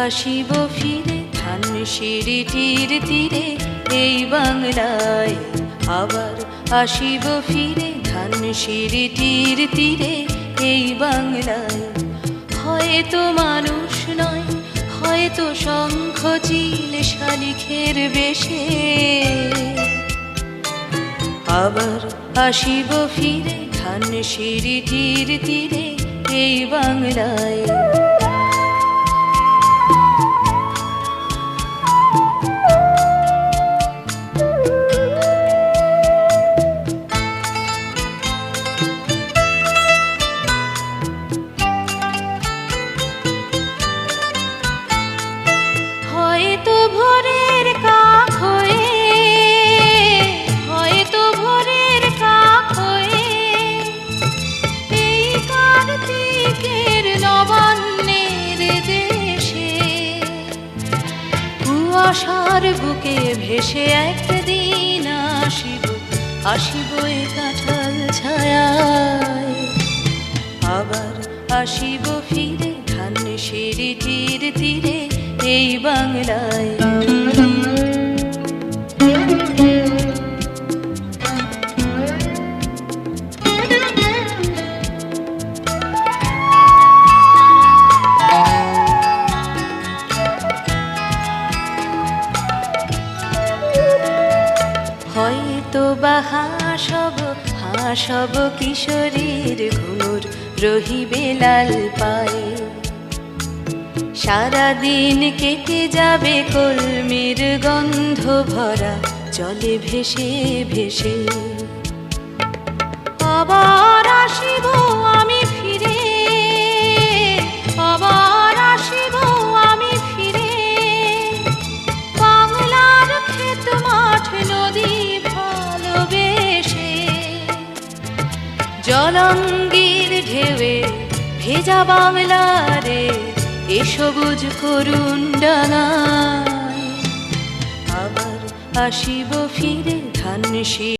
আসিব ফিরে ধানসিঁড়িটির তীরে এই বাংলায়, আবার আসিব ফিরে ধানসিঁড়িটির তীরে এই বাংলায়। হয়তো মানুষ নয়, হয়তো শঙ্খ চিল শালিখের বেশে, আবার আসিব ফিরে ধানসিঁড়িটির তীরে এই বাংলায়। হয়তো ভোরের কাক হয়ে, হয়তো ভোরের কাক হয়ে এই কার্তিকের নবান্নের দেশে, কুয়াশার বুকে ভেসে একদিন আসিব, আসিব এ কাঁঠাল ছায়ায়, আবার আসিব ফিরে ধানসিঁড়িটির তীরে এই বাংলায়। হয়তো বা হাসব কিশোরীর ঘুঙুর রহিবে লাল পায়ে, সারাদিন কেটে যাবে কলমির গন্ধ ভরা জলে ভেসে ভেসে, আবার আসিব আমি ফিরে, আবার আসিব আমি ফিরে বাংলার ক্ষেত মাঠ নদী ভালোবেসে, জলঙ্গির ঢেউয়ে ভেজা বাংলারে এ সবুজ করুণ ডাঙায়, আবার আসিব ফিরে ধানসিঁড়ি।